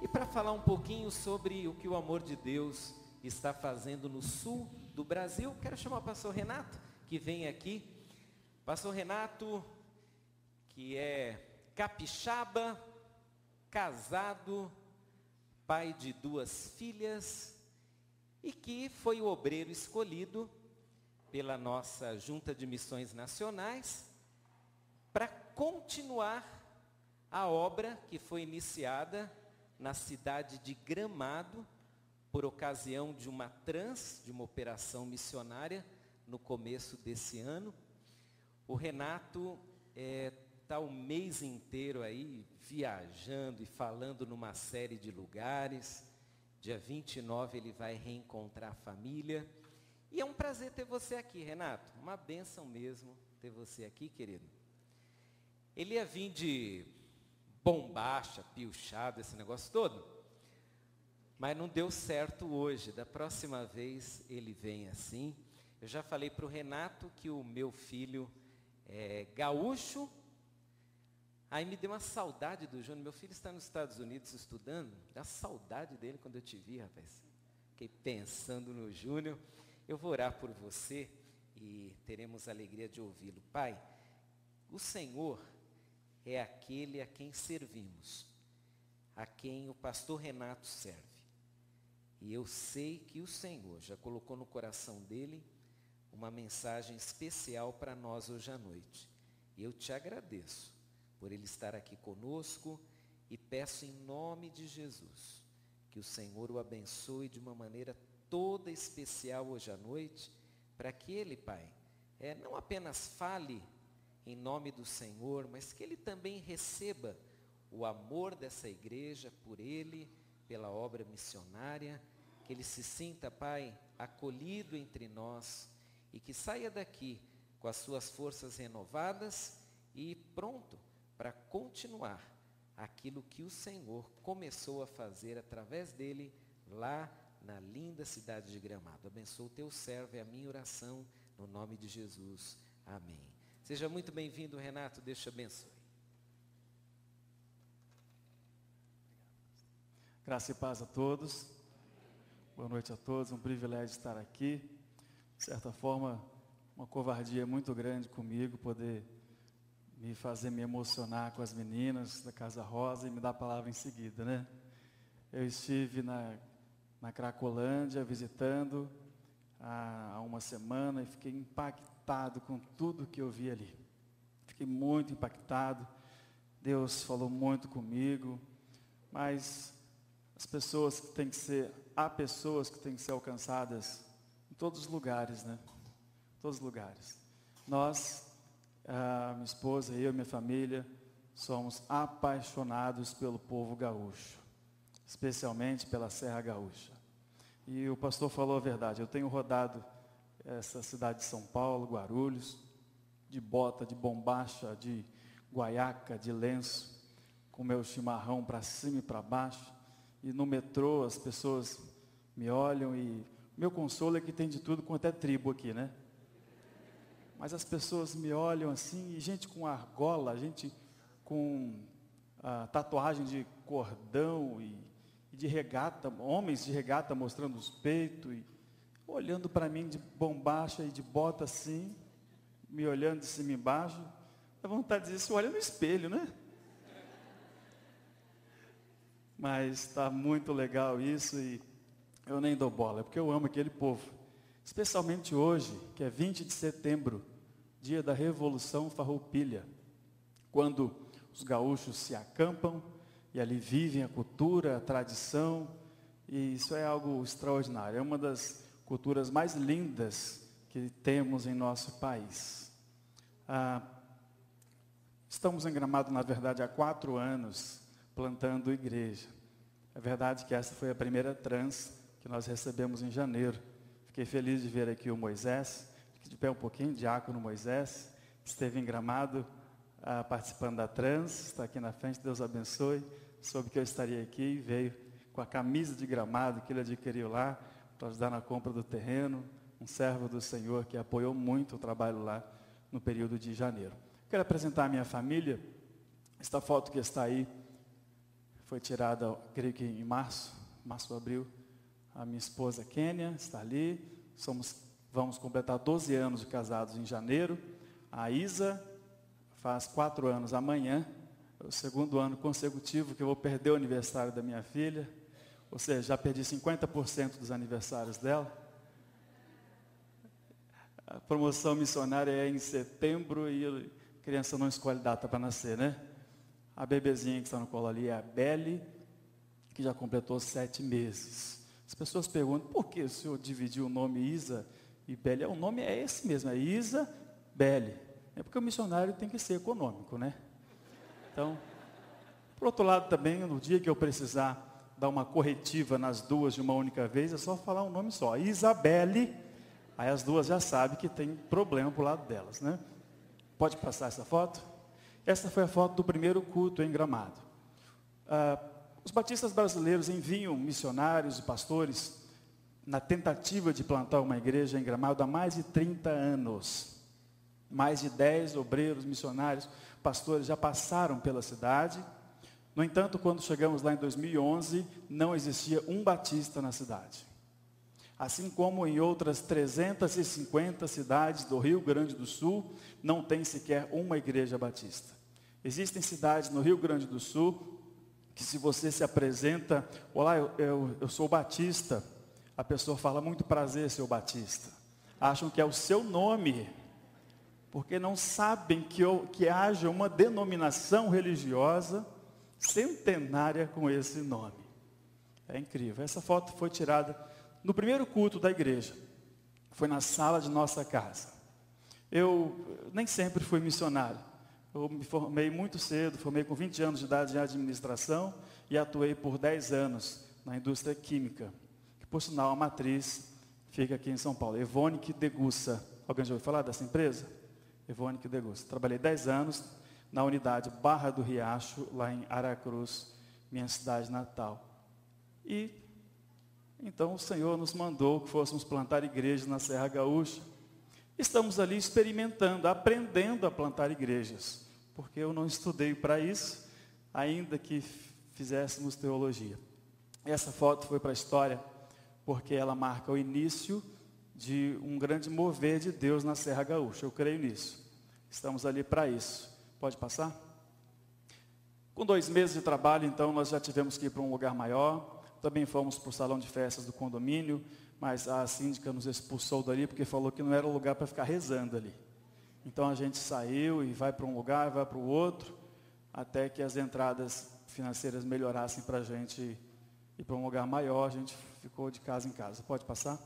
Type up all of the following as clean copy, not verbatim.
e para falar um pouquinho sobre o que o amor de Deus está fazendo no sul do Brasil, quero chamar o pastor Renato, que vem aqui. Pastor Renato, que é capixaba, casado, pai de 2 filhas e que foi o obreiro escolhido pela nossa Junta de Missões Nacionais para continuar a obra que foi iniciada na cidade de Gramado por ocasião de uma operação missionária no começo desse ano. O Renato está o mês inteiro aí viajando e falando numa série de lugares. Dia 29 ele vai reencontrar a família. E é um prazer ter você aqui, Renato. Uma bênção mesmo ter você aqui, querido. Ele ia vir de bombacha, piochado, esse negócio todo. Mas não deu certo hoje. Da próxima vez ele vem assim. Eu já falei para o Renato que o meu filho é gaúcho. Aí me deu uma saudade do Júnior. Meu filho está nos Estados Unidos estudando. Dá saudade dele quando eu te vi, rapaz. Fiquei pensando no Júnior. Eu vou orar por você e teremos a alegria de ouvi-lo. Pai, o Senhor é aquele a quem servimos, a quem o pastor Renato serve. E eu sei que o Senhor já colocou no coração dele uma mensagem especial para nós hoje à noite. E eu te agradeço por ele estar aqui conosco e peço em nome de Jesus que o Senhor o abençoe de uma maneira toda especial hoje à noite, para que ele, Pai, não apenas fale em nome do Senhor, mas que ele também receba o amor dessa igreja por ele, pela obra missionária, que ele se sinta, Pai, acolhido entre nós e que saia daqui com as suas forças renovadas e pronto para continuar aquilo que o Senhor começou a fazer através dele lá na linda cidade de Gramado. Abençoa o teu servo, é a minha oração, no nome de Jesus. Amém. Seja muito bem-vindo, Renato, Deus te abençoe. Graça e paz a todos. Boa noite a todos, um privilégio estar aqui. De certa forma, uma covardia muito grande comigo, poder me fazer me emocionar com as meninas da Casa Rosa e me dar a palavra em seguida, né? Eu estive na Cracolândia visitando há uma semana e fiquei impactado com tudo que eu vi ali. Fiquei muito impactado. Deus falou muito comigo, mas há pessoas que têm que ser alcançadas em todos os lugares, né? Todos os lugares. Nós, minha esposa, eu e minha família, somos apaixonados pelo povo gaúcho, especialmente pela Serra Gaúcha. E o pastor falou a verdade, eu tenho rodado essa cidade de São Paulo, Guarulhos, de bota, de bombacha, de guaiaca, de lenço, com meu chimarrão para cima e para baixo, e no metrô as pessoas me olham e meu consolo é que tem de tudo quanto é tribo aqui, né? Mas as pessoas me olham assim, e gente com argola, gente com tatuagem de cordão e de regata, homens de regata mostrando os peitos, e olhando para mim de bombacha e de bota assim, me olhando de cima e embaixo, dá vontade de dizer, se olha no espelho, né? Mas está muito legal isso e eu nem dou bola, porque eu amo aquele povo. Especialmente hoje, que é 20 de setembro, dia da Revolução Farroupilha, quando os gaúchos se acampam e ali vivem a cultura, a tradição, e isso é algo extraordinário. É uma das culturas mais lindas que temos em nosso país. Estamos em Gramado, na verdade, há 4 anos, plantando igreja. É verdade que essa foi a primeira trans que nós recebemos em janeiro. Fiquei feliz de ver aqui o Moisés, fique de pé um pouquinho, diácono Moisés, que esteve em Gramado participando da trans, está aqui na frente, Deus abençoe, soube que eu estaria aqui e veio com a camisa de Gramado que ele adquiriu lá, para ajudar na compra do terreno, um servo do Senhor que apoiou muito o trabalho lá no período de janeiro. Quero apresentar a minha família, esta foto que está aí foi tirada, creio que em março ou abril. A minha esposa Kênia está ali. Vamos completar 12 anos de casados em janeiro. A Isa faz 4 anos amanhã. É o segundo ano consecutivo que eu vou perder o aniversário da minha filha. Ou seja, já perdi 50% dos aniversários dela. A promoção missionária é em setembro e a criança não escolhe data para nascer, né? A bebezinha que está no colo ali é a Belle, que já completou 7 meses. As pessoas perguntam, por que o senhor dividiu o nome Isa e Belle? O nome é esse mesmo, é Isa, Belle. É porque o missionário tem que ser econômico, né? Então, por outro lado também, no dia que eu precisar dar uma corretiva nas duas de uma única vez, é só falar um nome só, Isabelle, aí as duas já sabem que tem problema para o lado delas, né? Pode passar essa foto? Essa foi a foto do primeiro culto em Gramado. Os batistas brasileiros enviam missionários e pastores na tentativa de plantar uma igreja em Gramado há mais de 30 anos. Mais de 10 obreiros, missionários, pastores já passaram pela cidade. No entanto, quando chegamos lá em 2011, não existia um batista na cidade. Assim como em outras 350 cidades do Rio Grande do Sul, não tem sequer uma igreja batista. Existem cidades no Rio Grande do Sul, que se você se apresenta, olá, eu sou batista, a pessoa fala, muito prazer, seu batista. Acham que é o seu nome, porque não sabem que haja uma denominação religiosa centenária com esse nome. É incrível. Essa foto foi tirada no primeiro culto da igreja. Foi na sala de nossa casa. Eu nem sempre fui missionário. Eu me formei muito cedo, formei com 20 anos de idade em administração e atuei por 10 anos na indústria química, que por sinal a matriz fica aqui em São Paulo, Evonik Degussa. Alguém já ouviu falar dessa empresa? Evonik Degussa. Trabalhei 10 anos na unidade Barra do Riacho, lá em Aracruz, minha cidade natal. E então o Senhor nos mandou que fôssemos plantar igrejas na Serra Gaúcha. Estamos ali experimentando, aprendendo a plantar igrejas, porque eu não estudei para isso, ainda que fizéssemos teologia. Essa foto foi para a história, porque ela marca o início de um grande mover de Deus na Serra Gaúcha. Eu creio nisso. Estamos ali para isso. Pode passar? Com 2 meses de trabalho, então, nós já tivemos que ir para um lugar maior. Também fomos para o salão de festas do condomínio, mas a síndica nos expulsou dali, porque falou que não era lugar para ficar rezando ali. Então a gente saiu e vai para um lugar, vai para o outro, até que as entradas financeiras melhorassem para a gente ir para um lugar maior. A gente ficou de casa em casa. Pode passar?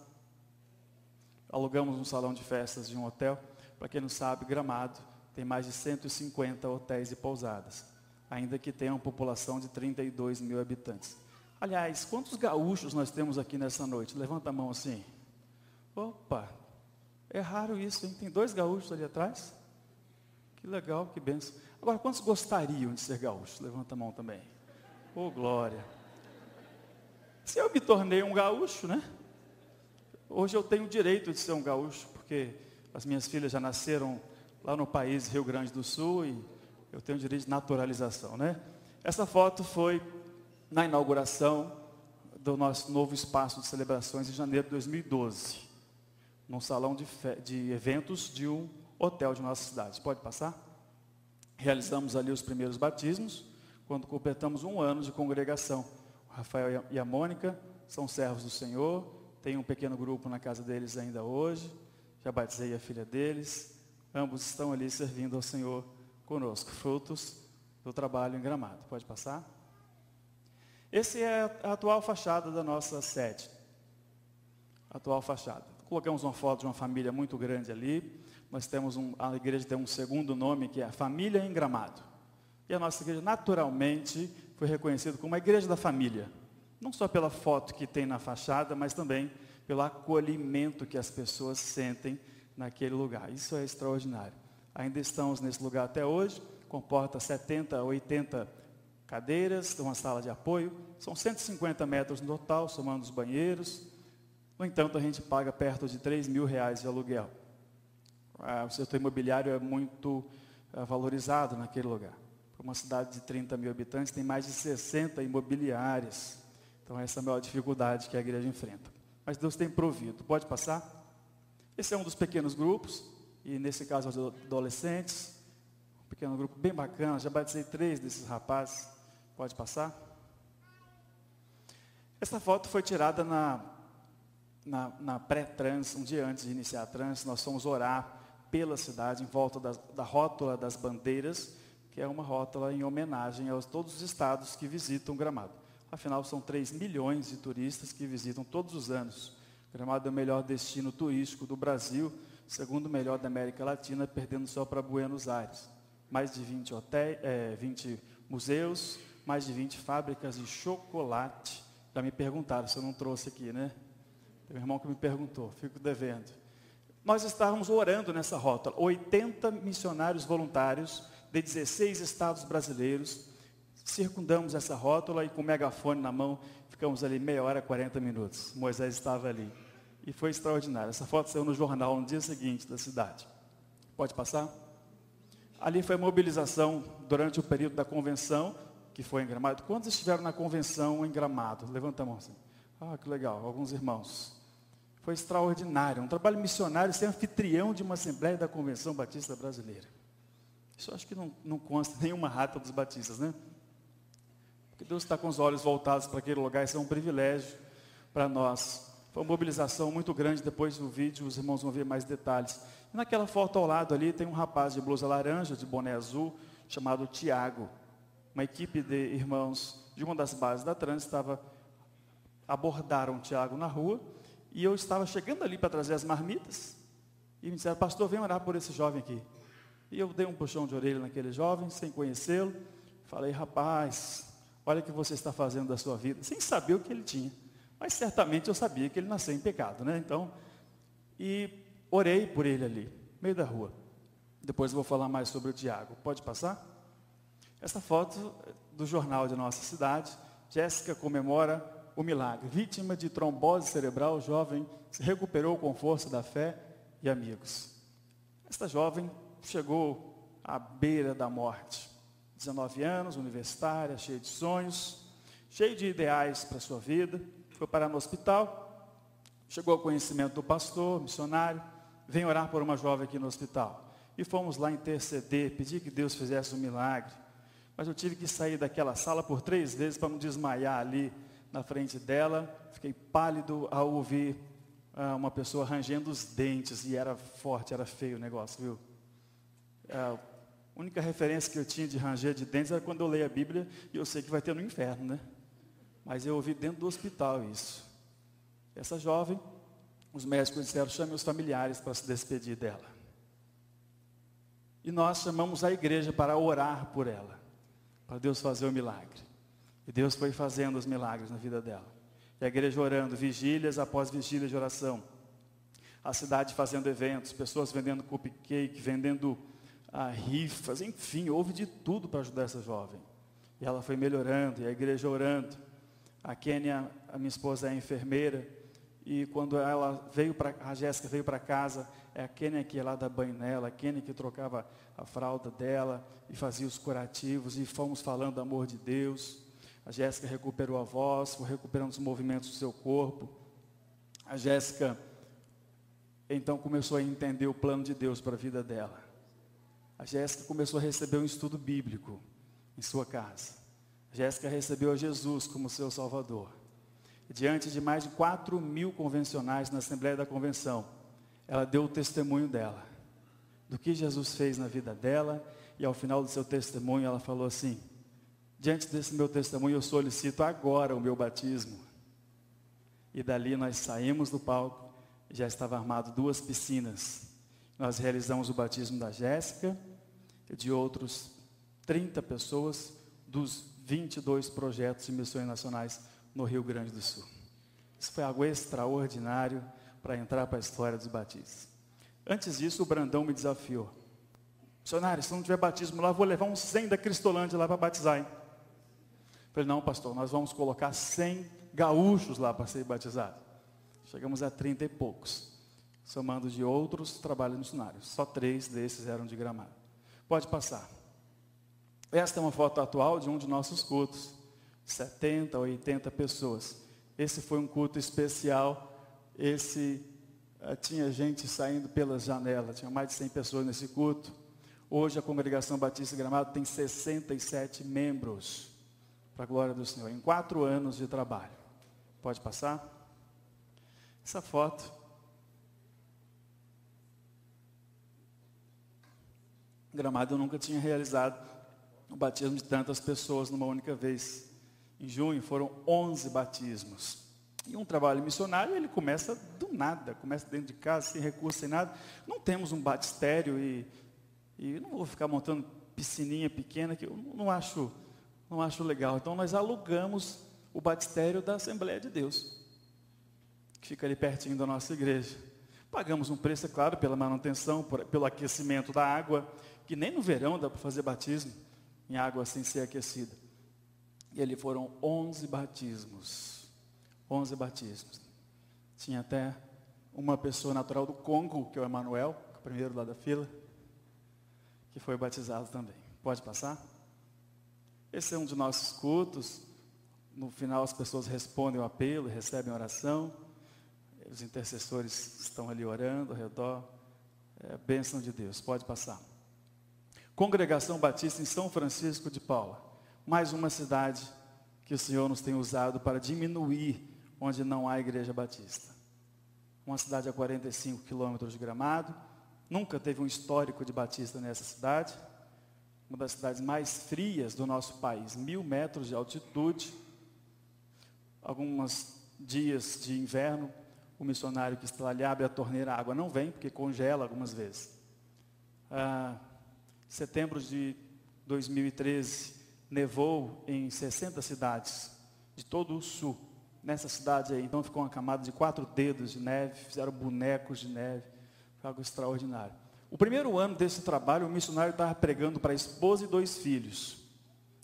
Alugamos um salão de festas de um hotel. Para quem não sabe, Gramado tem mais de 150 hotéis e pousadas, ainda que tenha uma população de 32 mil habitantes. Aliás, quantos gaúchos nós temos aqui nessa noite? Levanta a mão assim. Opa, é raro isso, hein? Tem 2 gaúchos ali atrás. Que legal, que benção. Agora, quantos gostariam de ser gaúchos? Levanta a mão também. Oh, glória. Se eu me tornei um gaúcho, né? Hoje eu tenho o direito de ser um gaúcho, porque as minhas filhas já nasceram lá no país Rio Grande do Sul e eu tenho o direito de naturalização, né? Essa foto foi na inauguração do nosso novo espaço de celebrações em janeiro de 2012, num salão de eventos de um hotel de nossa cidade. Pode passar? Realizamos ali os primeiros batismos, quando completamos 1 ano de congregação. O Rafael e a Mônica são servos do Senhor, tem um pequeno grupo na casa deles ainda hoje, já batizei a filha deles, ambos estão ali servindo ao Senhor conosco, frutos do trabalho em Gramado. Pode passar? Essa é a atual fachada da nossa sede. Atual fachada. Colocamos uma foto de uma família muito grande ali. Nós temos a igreja tem um segundo nome, que é a Família em Gramado. E a nossa igreja, naturalmente, foi reconhecida como a igreja da família. Não só pela foto que tem na fachada, mas também pelo acolhimento que as pessoas sentem naquele lugar. Isso é extraordinário. Ainda estamos nesse lugar até hoje, comporta 70 a 80 cadeiras, uma sala de apoio, são 150 metros no total, somando os banheiros. No entanto, a gente paga perto de R$3.000 de aluguel. O setor imobiliário é muito valorizado naquele lugar. uma cidade de 30 mil habitantes, tem mais de 60 imobiliárias. Então essa é a maior dificuldade que a igreja enfrenta. Mas Deus tem provido. Pode passar? Esse é um dos pequenos grupos, e nesse caso os adolescentes, um pequeno grupo bem bacana, já batizei 3 desses rapazes. Pode passar? Essa foto foi tirada na pré-trans, um dia antes de iniciar a trans. Nós fomos orar pela cidade, em volta da rótula das bandeiras, que é uma rótula em homenagem a todos os estados que visitam Gramado. Afinal, são 3 milhões de turistas que visitam todos os anos. Gramado é o melhor destino turístico do Brasil, segundo melhor da América Latina, perdendo só para Buenos Aires. Mais de 20 20 museus, mais de 20 fábricas de chocolate. Já me perguntaram se eu não trouxe aqui, né? Tem um irmão que me perguntou, fico devendo. Nós estávamos orando nessa rótula, 80 missionários voluntários de 16 estados brasileiros, circundamos essa rótula e com o megafone na mão, ficamos ali meia hora, 40 minutos. Moisés estava ali. E foi extraordinário. Essa foto saiu no jornal no dia seguinte da cidade. Pode passar? Ali foi a mobilização durante o período da convenção, que foi em Gramado. Quantos estiveram na convenção em Gramado? Levanta a mão assim. Ah, que legal, alguns irmãos. Foi extraordinário, um trabalho missionário, ser anfitrião de uma Assembleia da Convenção Batista Brasileira. Isso acho que não consta nenhuma rata dos batistas, né? Porque Deus está com os olhos voltados para aquele lugar, isso é um privilégio para nós. Foi uma mobilização muito grande, depois do vídeo os irmãos vão ver mais detalhes. E naquela foto ao lado ali tem um rapaz de blusa laranja, de boné azul, chamado Tiago. Uma equipe de irmãos de uma das bases da trans abordaram o Tiago na rua, e eu estava chegando ali para trazer as marmitas, e me disseram, pastor, vem orar por esse jovem aqui. E eu dei um puxão de orelha naquele jovem, sem conhecê-lo, falei, rapaz, olha o que você está fazendo da sua vida, sem saber o que ele tinha, mas certamente eu sabia que ele nasceu em pecado, né? Então, e orei por ele ali, no meio da rua. Depois eu vou falar mais sobre o Tiago. Pode passar? Essa foto do jornal de nossa cidade, Jéssica comemora o milagre. Vítima de trombose cerebral, jovem se recuperou com força da fé e amigos. Esta jovem chegou à beira da morte. 19 anos, universitária, cheia de sonhos, cheia de ideais para a sua vida. Foi parar no hospital, chegou ao conhecimento do pastor, missionário, vem orar por uma jovem aqui no hospital. E fomos lá interceder, pedir que Deus fizesse um milagre. Mas eu tive que sair daquela sala por 3 vezes para não desmaiar ali na frente dela. Fiquei pálido ao ouvir uma pessoa rangendo os dentes, e era forte, era feio o negócio, viu? A única referência que eu tinha de ranger de dentes era quando eu leio a Bíblia, e eu sei que vai ter no inferno, né? Mas eu ouvi dentro do hospital isso. Essa jovem, os médicos disseram, chame os familiares para se despedir dela. E nós chamamos a igreja para orar por ela, para Deus fazer o milagre. E Deus foi fazendo os milagres na vida dela. E a igreja orando, vigílias após vigílias de oração. A cidade fazendo eventos, pessoas vendendo cupcake, vendendo rifas, enfim, houve de tudo para ajudar essa jovem. E ela foi melhorando, e a igreja orando. A Kênia, a minha esposa, é enfermeira, e quando a Jéssica veio para casa, é a Kênia que ia lá dar banho nela, a Kênia que trocava a fralda dela, e fazia os curativos, e fomos falando do amor de Deus. A Jéssica recuperou a voz, foi recuperando os movimentos do seu corpo. A Jéssica, então, começou a entender o plano de Deus para a vida dela. A Jéssica começou a receber um estudo bíblico em sua casa. A Jéssica recebeu a Jesus como seu Salvador. E diante de mais de 4.000 convencionais na Assembleia da Convenção, ela deu o testemunho dela, do que Jesus fez na vida dela, e ao final do seu testemunho ela falou assim, diante desse meu testemunho eu solicito agora o meu batismo. E dali nós saímos do palco, e já estava armado 2 piscinas. Nós realizamos o batismo da Jéssica e de outros 30 pessoas dos 22 projetos de missões nacionais no Rio Grande do Sul. Isso foi algo extraordinário para entrar para a história dos batistas. Antes disso, o Brandão me desafiou. Missionário, se não tiver batismo lá, eu vou levar uns 100 da Cristolândia lá para batizar, hein? Eu falei, não, pastor, nós vamos colocar 100 gaúchos lá para ser batizados. Chegamos a 30 e poucos, somando de outros trabalhos missionários. Só 3 desses eram de Gramado. Pode passar. Esta é uma foto atual de um de nossos cultos, 70, 80 pessoas. Esse foi um culto especial, tinha gente saindo pelas janelas, tinha mais de 100 pessoas nesse culto. Hoje a Congregação Batista Gramado tem 67 membros, para a glória do Senhor, em 4 anos de trabalho. Pode passar? Essa foto. Gramado eu nunca tinha realizado o batismo de tantas pessoas numa única vez. Em junho foram 11 batismos. E um trabalho missionário, ele começa do nada, começa dentro de casa, sem recurso, sem nada. Não temos um batistério e não vou ficar montando piscininha pequena, que eu não acho legal. Então nós alugamos o batistério da Assembleia de Deus, que fica ali pertinho da nossa igreja. Pagamos um preço, é claro, pela manutenção, pelo aquecimento da água, que nem no verão dá para fazer batismo em água sem ser aquecida. E ali foram 11 batismos. 11 batismos. Tinha até uma pessoa natural do Congo, que é o Emanuel, o primeiro lá da fila, que foi batizado também. Pode passar? Esse é um de nossos cultos. No final as pessoas respondem o apelo, recebem a oração. Os intercessores estão ali orando ao redor. É a bênção de Deus. Pode passar. Congregação Batista em São Francisco de Paula. Mais uma cidade que o Senhor nos tem usado para diminuir onde não há igreja batista. Uma cidade a 45 quilômetros de Gramado. Nunca teve um histórico de batista nessa cidade. Uma das cidades mais frias do nosso país. 1000 metros de altitude. Alguns dias de inverno, o missionário que está ali abre a torneira, a água não vem, porque congela algumas vezes. Setembro de 2013, nevou em 60 cidades de todo o sul. Nessa cidade aí, então ficou uma camada de 4 dedos de neve, fizeram bonecos de neve, foi algo extraordinário. O primeiro ano desse trabalho, o missionário estava pregando para a esposa e 2 filhos.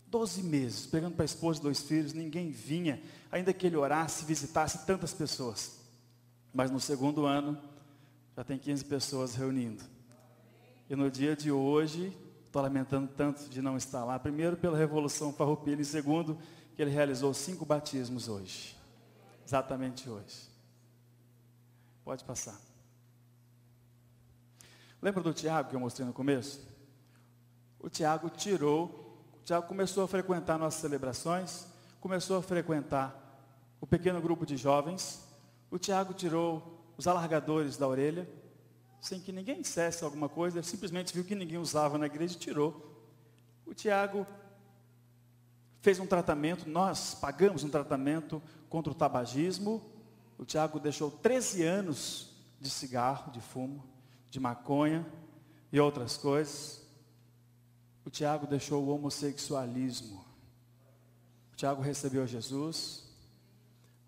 12 meses, pregando para a esposa e 2 filhos, ninguém vinha, ainda que ele orasse, visitasse tantas pessoas. Mas no segundo ano, já tem 15 pessoas reunindo. E no dia de hoje, estou lamentando tanto de não estar lá. Primeiro, pela Revolução Farroupilha. E segundo, que ele realizou 5 batismos hoje. Exatamente hoje. Pode passar. Lembra do Tiago que eu mostrei no começo? O Tiago começou a frequentar nossas celebrações, começou a frequentar o pequeno grupo de jovens. O Tiago tirou os alargadores da orelha, sem que ninguém dissesse alguma coisa, ele simplesmente viu que ninguém usava na igreja e tirou. O Tiago fez um tratamento, nós pagamos um tratamento contra o tabagismo. O Tiago deixou 13 anos de cigarro, de fumo, de maconha e outras coisas. O Tiago deixou o homossexualismo. O Tiago recebeu Jesus.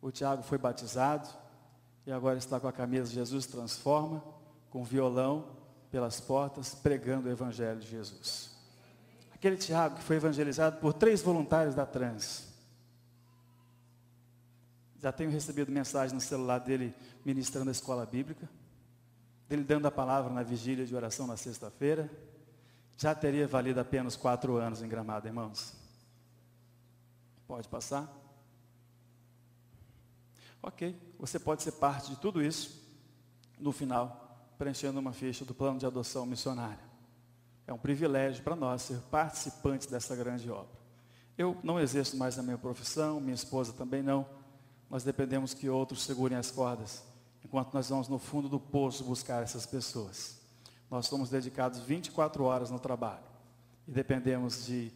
O Tiago foi batizado e agora está com a camisa Jesus Transforma, com violão pelas portas, pregando o Evangelho de Jesus. Aquele Tiago que foi evangelizado por 3 voluntários da Trans. Já tenho recebido mensagem no celular dele ministrando a escola bíblica, dele dando a palavra na vigília de oração na sexta-feira. Já teria valido apenas 4 anos em Gramado, irmãos. Pode passar? Ok, você pode ser parte de tudo isso no final, preenchendo uma ficha do plano de adoção missionária. É um privilégio para nós ser participantes dessa grande obra. Eu não exerço mais a minha profissão, minha esposa também não. Nós dependemos que outros segurem as cordas, enquanto nós vamos no fundo do poço buscar essas pessoas. Nós somos dedicados 24 horas no trabalho. E dependemos de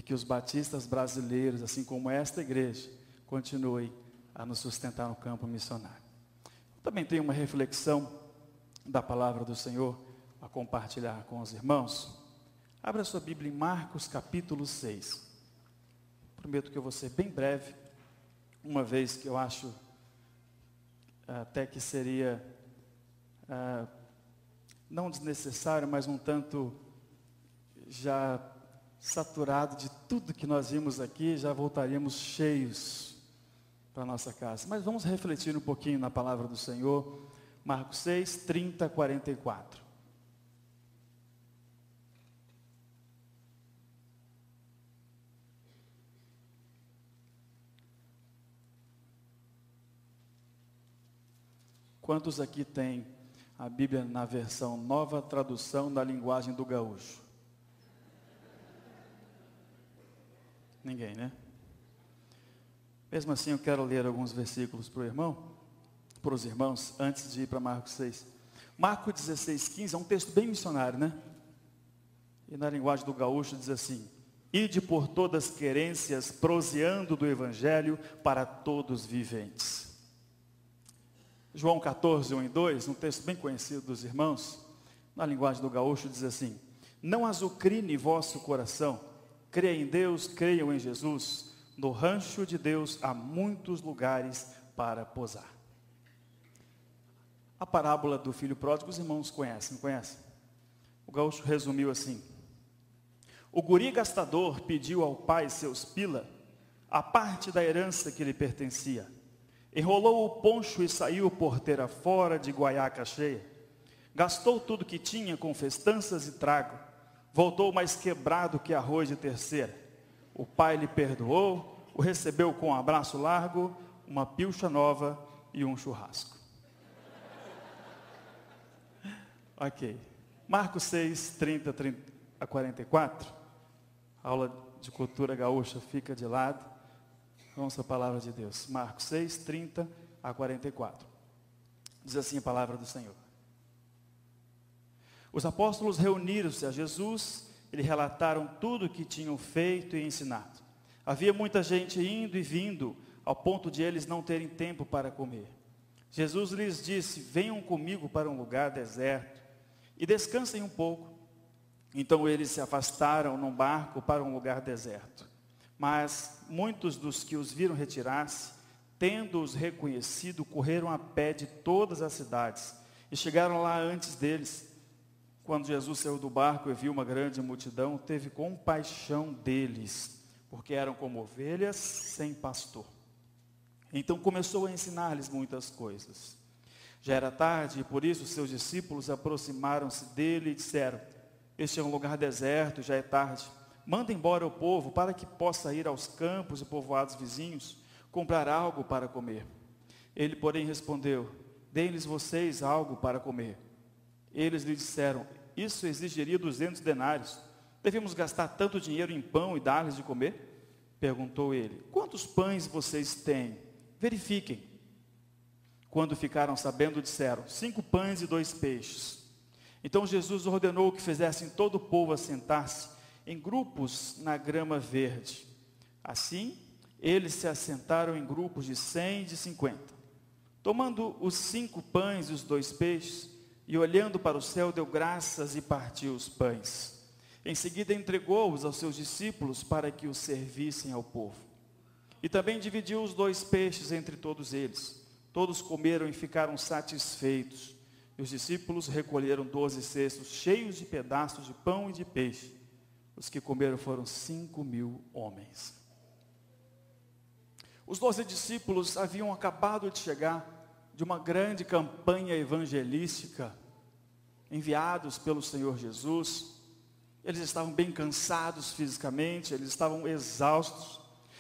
que os batistas brasileiros, assim como esta igreja, continuem a nos sustentar no campo missionário. Eu também tenho uma reflexão da palavra do Senhor a compartilhar com os irmãos. Abra sua Bíblia em Marcos capítulo 6. Prometo que eu vou ser bem breve, uma vez que eu acho até que seria não desnecessário, mas um tanto já saturado de tudo que nós vimos aqui, já voltaríamos cheios para a nossa casa. Mas vamos refletir um pouquinho na palavra do Senhor. Marcos 6, 30, 44. Quantos aqui têm a Bíblia na versão Nova Tradução da Linguagem do Gaúcho? Ninguém, né? Mesmo assim, eu quero ler alguns versículos para os irmãos, antes de ir para Marcos 6. Marcos 16:15 é um texto bem missionário, né? E na linguagem do gaúcho diz assim: ide por todas as querências, proseando do Evangelho para todos viventes. João 14, 1 e 2, um texto bem conhecido dos irmãos, na linguagem do gaúcho diz assim: não azucrine vosso coração, creia em Deus, creiam em Jesus, no rancho de Deus há muitos lugares para posar. A parábola do filho pródigo, os irmãos conhecem, não conhecem? O gaúcho resumiu assim: o guri gastador pediu ao pai seus pila, a parte da herança que lhe pertencia. Enrolou o poncho e saiu porteira fora de guaiaca cheia. Gastou tudo que tinha com festanças e trago. Voltou mais quebrado que arroz de terceira. O pai lhe perdoou, o recebeu com um abraço largo, uma pilcha nova e um churrasco. Ok. Marcos 6, 30 a 44. A aula de cultura gaúcha fica de lado. Vamos à palavra de Deus. Marcos 6, 30 a 44. Diz assim a palavra do Senhor. Os apóstolos reuniram-se a Jesus e lhe relataram tudo o que tinham feito e ensinado. Havia muita gente indo e vindo, ao ponto de eles não terem tempo para comer. Jesus lhes disse: venham comigo para um lugar deserto e descansem um pouco. Então eles se afastaram num barco para um lugar deserto. Mas muitos dos que os viram retirar-se, tendo-os reconhecido, correram a pé de todas as cidades e chegaram lá antes deles. Quando Jesus saiu do barco e viu uma grande multidão, teve compaixão deles, porque eram como ovelhas sem pastor. Então começou a ensinar-lhes muitas coisas. Já era tarde e por isso seus discípulos aproximaram-se dele e disseram: este é um lugar deserto, já é tarde. Manda embora o povo para que possa ir aos campos e povoados vizinhos, comprar algo para comer. Ele, porém, respondeu: deem-lhes vocês algo para comer. Eles lhe disseram: isso exigiria 200 denários. Devemos gastar tanto dinheiro em pão e dar-lhes de comer? Perguntou ele: quantos pães vocês têm? Verifiquem. Quando ficaram sabendo, disseram: 5 pães e 2 peixes. Então Jesus ordenou que fizessem todo o povo assentar-se em grupos na grama verde. Assim, eles se assentaram em grupos de 100 e de 50. Tomando os 5 pães e os 2 peixes, e olhando para o céu, deu graças e partiu os pães. Em seguida entregou-os aos seus discípulos para que os servissem ao povo. E também dividiu os 2 peixes entre todos eles. Todos comeram e ficaram satisfeitos. E os discípulos recolheram 12 cestos cheios de pedaços de pão e de peixe. Os que comeram foram 5.000 homens. Os 12 discípulos haviam acabado de chegar de uma grande campanha evangelística, enviados pelo Senhor Jesus. Eles estavam bem cansados fisicamente, eles estavam exaustos.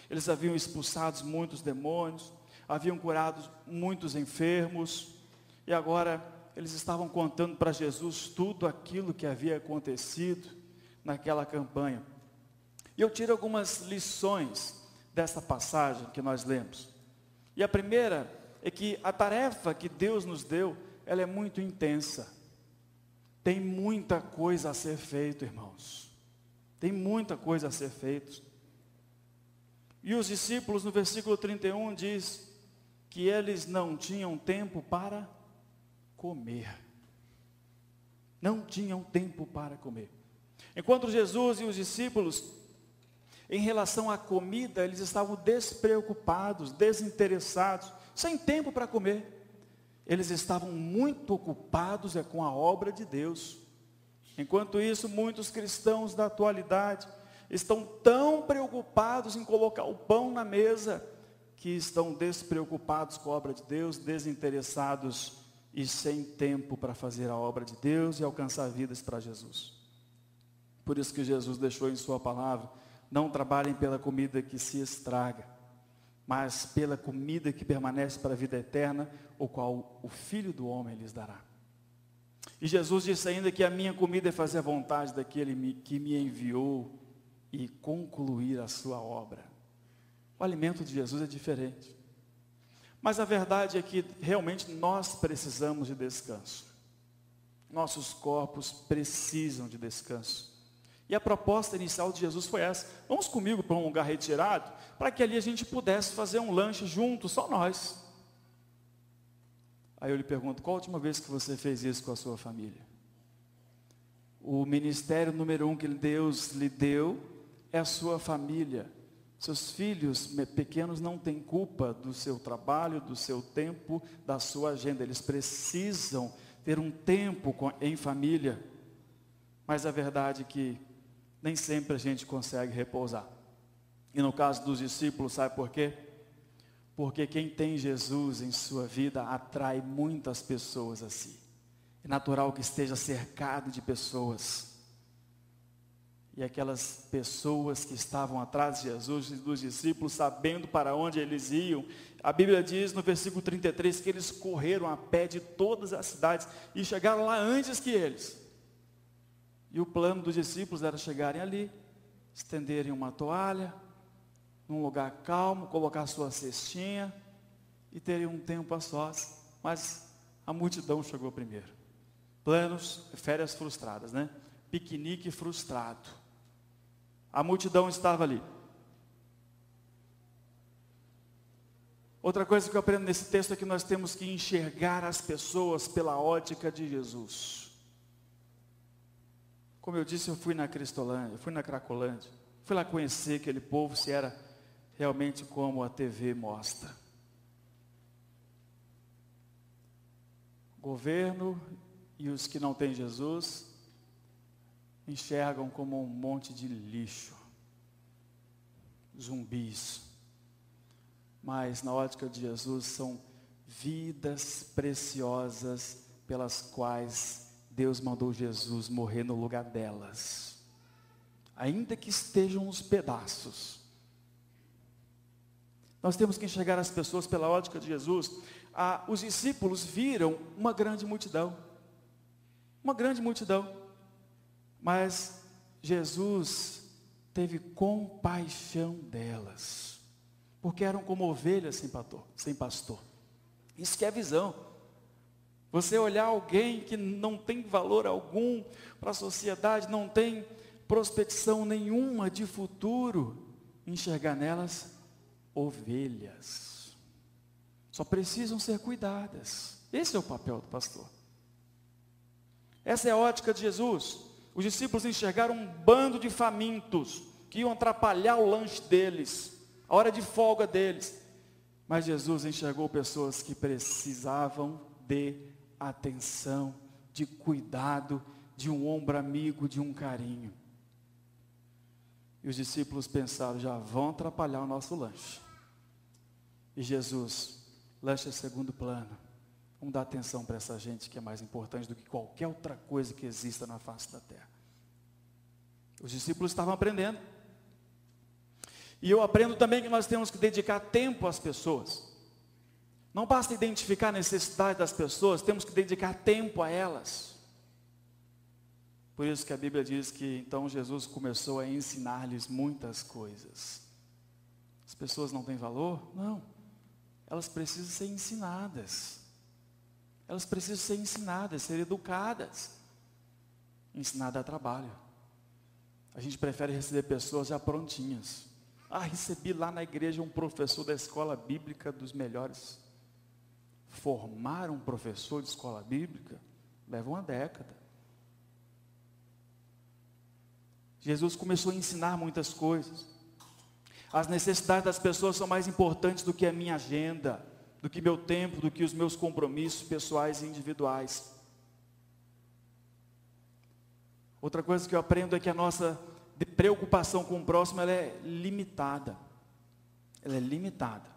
Eles haviam expulsado muitos demônios, haviam curado muitos enfermos, e agora eles estavam contando para Jesus tudo aquilo que havia acontecido naquela campanha. E eu tiro algumas lições dessa passagem que nós lemos. E a primeira é que a tarefa que Deus nos deu, ela é muito intensa. Tem muita coisa a ser feita, irmãos. Tem muita coisa a ser feita. E os discípulos, no versículo 31, diz que eles não tinham tempo para comer. Não tinham tempo para comer. Enquanto Jesus e os discípulos, em relação à comida, eles estavam despreocupados, desinteressados, sem tempo para comer. Eles estavam muito ocupados com a obra de Deus. Enquanto isso, muitos cristãos da atualidade estão tão preocupados em colocar o pão na mesa, que estão despreocupados com a obra de Deus, desinteressados e sem tempo para fazer a obra de Deus e alcançar vidas para Jesus. Por isso que Jesus deixou em sua palavra: não trabalhem pela comida que se estraga, mas pela comida que permanece para a vida eterna, o qual o Filho do Homem lhes dará. E Jesus disse ainda que a minha comida é fazer a vontade daquele que me enviou e concluir a sua obra. O alimento de Jesus é diferente. Mas a verdade é que realmente nós precisamos de descanso. Nossos corpos precisam de descanso. E a proposta inicial de Jesus foi essa: vamos comigo para um lugar retirado, para que ali a gente pudesse fazer um lanche junto, só nós. Aí eu lhe pergunto, qual a última vez que você fez isso com a sua família? O ministério número 1 que Deus lhe deu é a sua família. Seus filhos pequenos não têm culpa do seu trabalho, do seu tempo, da sua agenda. Eles precisam ter um tempo em família. Mas a verdade é que nem sempre a gente consegue repousar. E no caso dos discípulos, sabe por quê? Porque quem tem Jesus em sua vida atrai muitas pessoas a si. É natural que esteja cercado de pessoas. E aquelas pessoas que estavam atrás de Jesus e dos discípulos, sabendo para onde eles iam, a Bíblia diz no versículo 33 que eles correram a pé de todas as cidades e chegaram lá antes que eles. E o plano dos discípulos era chegarem ali, estenderem uma toalha, num lugar calmo, colocar sua cestinha e terem um tempo a sós. Mas a multidão chegou primeiro. Planos, férias frustradas, né? Piquenique frustrado. A multidão estava ali. Outra coisa que eu aprendo nesse texto é que nós temos que enxergar as pessoas pela ótica de Jesus. Como eu disse, eu fui na Cristolândia, fui na Cracolândia, fui lá conhecer aquele povo, se era realmente como a TV mostra. O governo e os que não têm Jesus enxergam como um monte de lixo, zumbis. Mas na ótica de Jesus são vidas preciosas pelas quais Deus mandou Jesus morrer no lugar delas, ainda que estejam uns pedaços. Nós temos que enxergar as pessoas pela ótica de Jesus. Os discípulos viram uma grande multidão, mas Jesus teve compaixão delas, porque eram como ovelhas sem pastor. Isso que é visão. Você olhar alguém que não tem valor algum para a sociedade, não tem prospecção nenhuma de futuro, enxergar nelas ovelhas. Só precisam ser cuidadas. Esse é o papel do pastor. Essa é a ótica de Jesus. Os discípulos enxergaram um bando de famintos que iam atrapalhar o lanche deles, a hora de folga deles. Mas Jesus enxergou pessoas que precisavam de atenção, de cuidado, de um ombro amigo, de um carinho. E os discípulos pensaram, já vão atrapalhar o nosso lanche. E Jesus, lanche é segundo plano. Vamos dar atenção para essa gente que é mais importante do que qualquer outra coisa que exista na face da terra. Os discípulos estavam aprendendo. E eu aprendo também que nós temos que dedicar tempo às pessoas. Não basta identificar a necessidade das pessoas, temos que dedicar tempo a elas. Por isso que a Bíblia diz que então Jesus começou a ensinar-lhes muitas coisas. As pessoas não têm valor? Não. Elas precisam ser ensinadas. Elas precisam ser ensinadas, ser educadas. Ensinada a trabalho. A gente prefere receber pessoas já prontinhas. Recebi lá na igreja um professor da escola bíblica dos melhores. Formar um professor de escola bíblica leva uma década. Jesus começou a ensinar muitas coisas. As necessidades das pessoas são mais importantes do que a minha agenda, do que meu tempo, do que os meus compromissos pessoais e individuais. Outra coisa que eu aprendo é que a nossa preocupação com o próximo ela é limitada. Ela é limitada.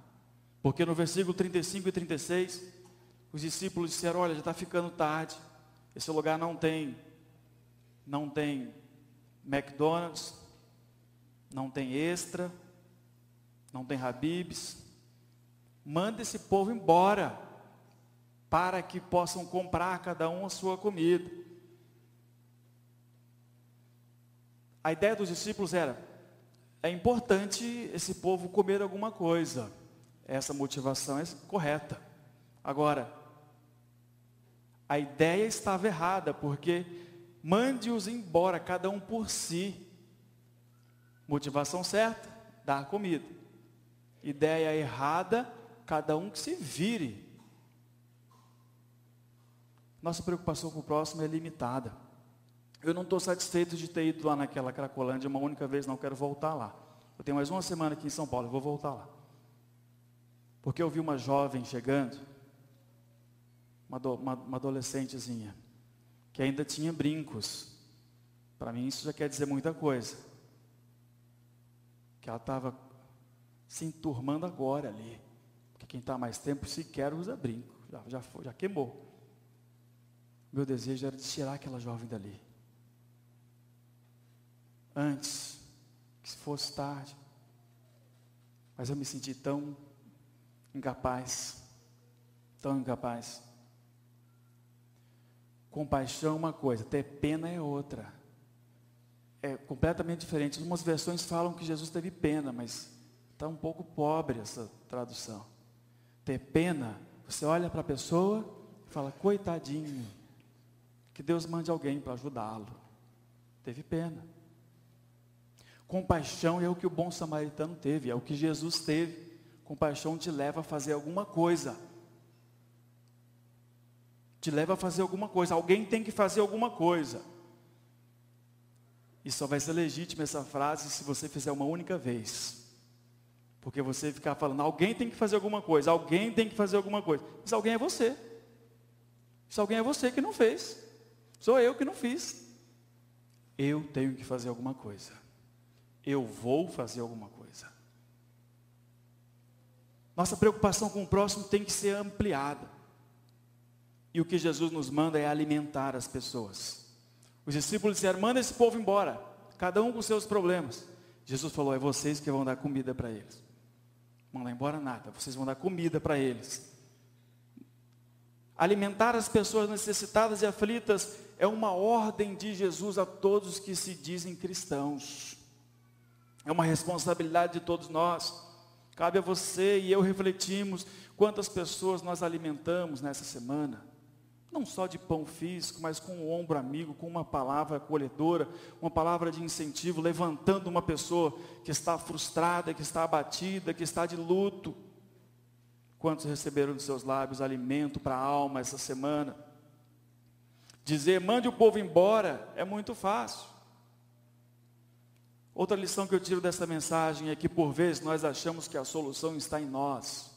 Porque no versículo 35 e 36, os discípulos disseram, olha, já está ficando tarde, esse lugar não tem McDonald's, não tem Extra, não tem Habib's, manda esse povo embora, para que possam comprar cada um a sua comida. A ideia dos discípulos era, é importante esse povo comer alguma coisa. Essa motivação é correta. Agora, a ideia estava errada, porque mande-os embora, cada um por si. Motivação certa, dar comida. Ideia errada, cada um que se vire. Nossa preocupação com o próximo é limitada. Eu não estou satisfeito de ter ido lá naquela Cracolândia uma única vez, não quero voltar lá. Eu tenho mais uma semana aqui em São Paulo, eu vou voltar lá. Porque eu vi uma jovem chegando, uma adolescentezinha, que ainda tinha brincos. Para mim isso já quer dizer muita coisa. Que ela estava se enturmando agora ali. Porque quem está mais tempo sequer usa brinco, já queimou. Meu desejo era de tirar aquela jovem dali. Antes que fosse tarde. Mas eu me senti tão incapaz. Tão incapaz. Compaixão é uma coisa, ter pena é outra. É completamente diferente. Algumas versões falam que Jesus teve pena, mas está um pouco pobre essa tradução. Ter pena, você olha para a pessoa e fala, coitadinho, que Deus mande alguém para ajudá-lo. Teve pena. Compaixão é o que o bom samaritano teve, é o que Jesus teve. Compaixão te leva a fazer alguma coisa. Te leva a fazer alguma coisa. Alguém tem que fazer alguma coisa. E só vai ser legítima essa frase se você fizer uma única vez. Porque você ficar falando, alguém tem que fazer alguma coisa, alguém tem que fazer alguma coisa. Mas alguém é você. Se alguém é você que não fez. Sou eu que não fiz. Eu tenho que fazer alguma coisa. Eu vou fazer alguma coisa. Nossa preocupação com o próximo tem que ser ampliada. E o que Jesus nos manda é alimentar as pessoas. Os discípulos disseram, manda esse povo embora, cada um com seus problemas. Jesus falou, é vocês que vão dar comida para eles. Não mandar embora nada, vocês vão dar comida para eles. Alimentar as pessoas necessitadas e aflitas é uma ordem de Jesus a todos que se dizem cristãos. É uma responsabilidade de todos nós. Cabe a você e eu refletirmos quantas pessoas nós alimentamos nessa semana. Não só de pão físico, mas com o ombro amigo, com uma palavra acolhedora, uma palavra de incentivo, levantando uma pessoa que está frustrada, que está abatida, que está de luto. Quantos receberam de seus lábios alimento para a alma essa semana? Dizer, mande o povo embora, é muito fácil. Outra lição que eu tiro dessa mensagem é que por vezes nós achamos que a solução está em nós.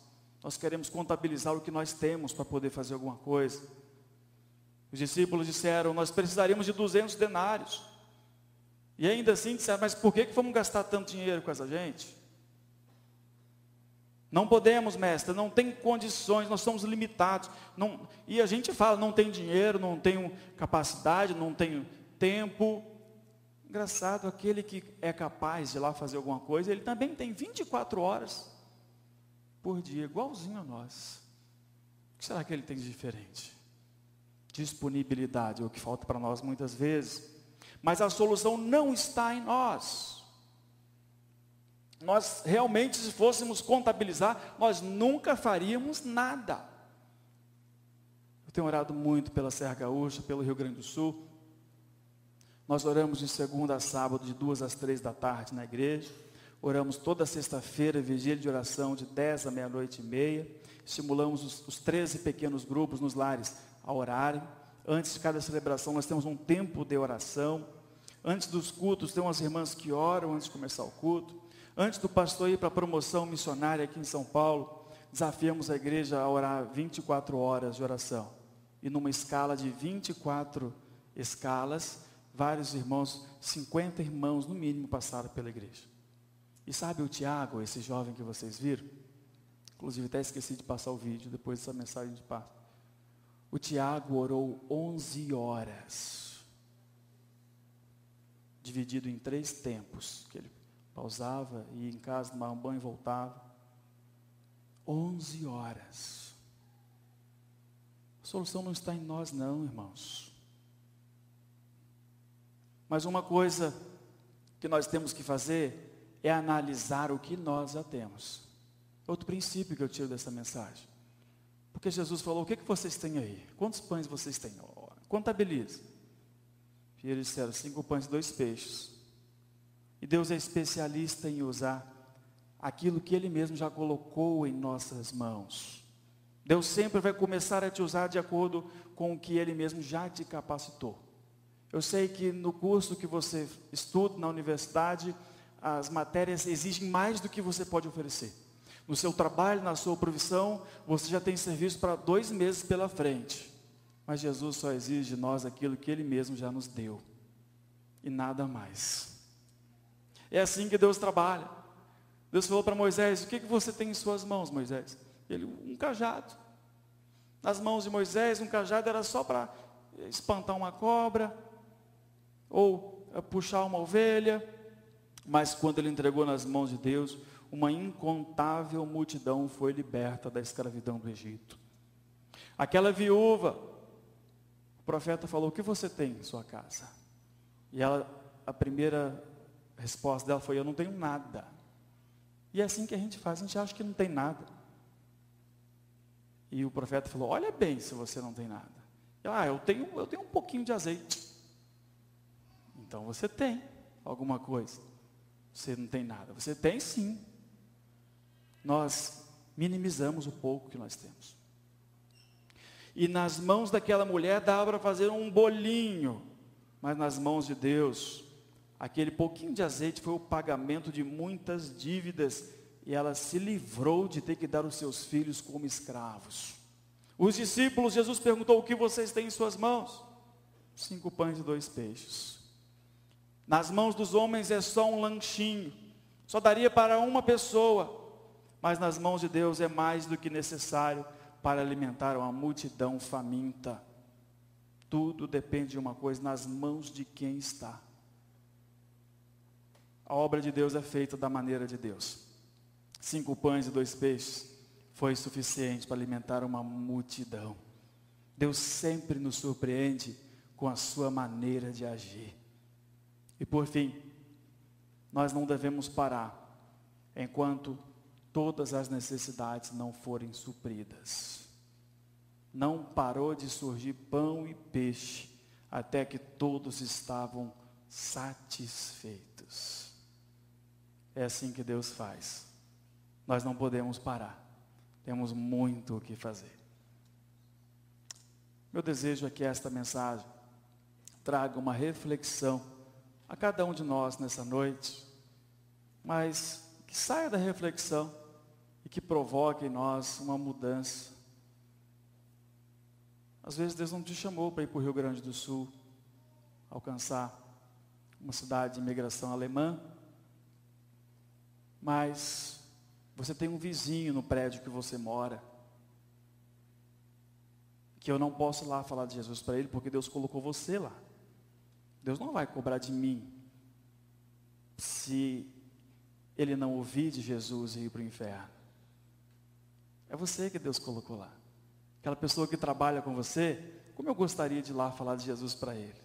Nós queremos contabilizar o que nós temos para poder fazer alguma coisa. Os discípulos disseram, nós precisaríamos de 200 denários. E ainda assim disseram, mas por que vamos gastar tanto dinheiro com essa gente? Não podemos, mestre, não tem condições, nós somos limitados. Não, e a gente fala, não tem dinheiro, não tenho capacidade, não tenho tempo. Engraçado, aquele que é capaz de ir lá fazer alguma coisa, ele também tem 24 horas por dia, igualzinho a nós. O que será que ele tem de diferente? Disponibilidade é o que falta para nós muitas vezes. Mas a solução não está em nós. Nós realmente, se fôssemos contabilizar, nós nunca faríamos nada. Eu tenho orado muito pela Serra Gaúcha, pelo Rio Grande do Sul. Nós oramos de segunda a sábado, de 2 às 3 da tarde na igreja. Oramos toda sexta-feira, vigília de oração, de 10 à meia-noite e meia. Estimulamos os 13 pequenos grupos nos lares a orarem. Antes de cada celebração, nós temos um tempo de oração. Antes dos cultos, tem umas irmãs que oram antes de começar o culto. Antes do pastor ir para a promoção missionária aqui em São Paulo, desafiamos a igreja a orar 24 horas de oração. E numa escala de 24 escalas, vários irmãos, 50 irmãos no mínimo passaram pela igreja. E sabe o Tiago, esse jovem que vocês viram? Inclusive até esqueci de passar o vídeo depois dessa mensagem de paz. O Tiago orou 11 horas. Dividido em 3 tempos. Que ele pausava, ia em casa, tomava um banho e voltava. 11 horas. A solução não está em nós não, irmãos. Mas uma coisa que nós temos que fazer é analisar o que nós já temos. Outro princípio que eu tiro dessa mensagem. Porque Jesus falou, o que vocês têm aí? Quantos pães vocês têm? Contabilize. E eles disseram, 5 pães e 2 peixes. E Deus é especialista em usar aquilo que Ele mesmo já colocou em nossas mãos. Deus sempre vai começar a te usar de acordo com o que Ele mesmo já te capacitou. Eu sei que no curso que você estuda na universidade, as matérias exigem mais do que você pode oferecer. No seu trabalho, na sua profissão, você já tem serviço para 2 meses pela frente. Mas Jesus só exige de nós aquilo que Ele mesmo já nos deu. E nada mais. É assim que Deus trabalha. Deus falou para Moisés, o que você tem em suas mãos, Moisés? Ele, um cajado. Nas mãos de Moisés, um cajado era só para espantar uma cobra, ou puxar uma ovelha. Mas quando ele entregou nas mãos de Deus, uma incontável multidão foi liberta da escravidão do Egito. Aquela viúva, o profeta falou, o que você tem em sua casa? E ela, a primeira resposta dela foi, eu não tenho nada. E é assim que a gente faz, a gente acha que não tem nada. E o profeta falou, olha bem se você não tem nada. Eu tenho um pouquinho de azeite. Então você tem alguma coisa. Você não tem nada. Você tem sim. Nós minimizamos o pouco que nós temos. E nas mãos daquela mulher dava para fazer um bolinho. Mas nas mãos de Deus, aquele pouquinho de azeite foi o pagamento de muitas dívidas. E ela se livrou de ter que dar os seus filhos como escravos. Os discípulos, Jesus perguntou, o que vocês têm em suas mãos? 5 pães e 2 peixes. Nas mãos dos homens é só um lanchinho. Só daria para uma pessoa. Mas nas mãos de Deus é mais do que necessário para alimentar uma multidão faminta. Tudo depende de uma coisa, nas mãos de quem está. A obra de Deus é feita da maneira de Deus. 5 pães e 2 peixes foi suficiente para alimentar uma multidão. Deus sempre nos surpreende com a sua maneira de agir. E por fim, nós não devemos parar enquanto todas as necessidades não forem supridas. Não parou de surgir pão e peixe até que todos estavam satisfeitos. É assim que Deus faz. Nós não podemos parar. Temos muito o que fazer. Meu desejo é que esta mensagem traga uma reflexão a cada um de nós nessa noite, mas que saia da reflexão e que provoque em nós uma mudança. Às vezes Deus não te chamou para ir para o Rio Grande do Sul, alcançar uma cidade de imigração alemã, mas você tem um vizinho no prédio que você mora, que eu não posso ir lá falar de Jesus para ele, porque Deus colocou você lá. Deus não vai cobrar de mim, se ele não ouvir de Jesus e ir para o inferno. É você que Deus colocou lá. Aquela pessoa que trabalha com você, como eu gostaria de ir lá falar de Jesus para ele.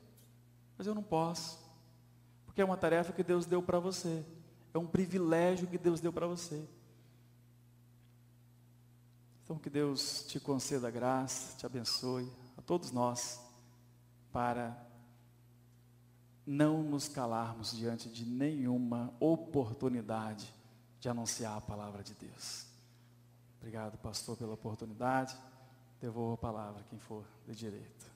Mas eu não posso, porque é uma tarefa que Deus deu para você. É um privilégio que Deus deu para você. Então que Deus te conceda graça, te abençoe, a todos nós, para não nos calarmos diante de nenhuma oportunidade de anunciar a palavra de Deus. Obrigado, pastor, pela oportunidade. Devolvo a palavra a quem for de direito.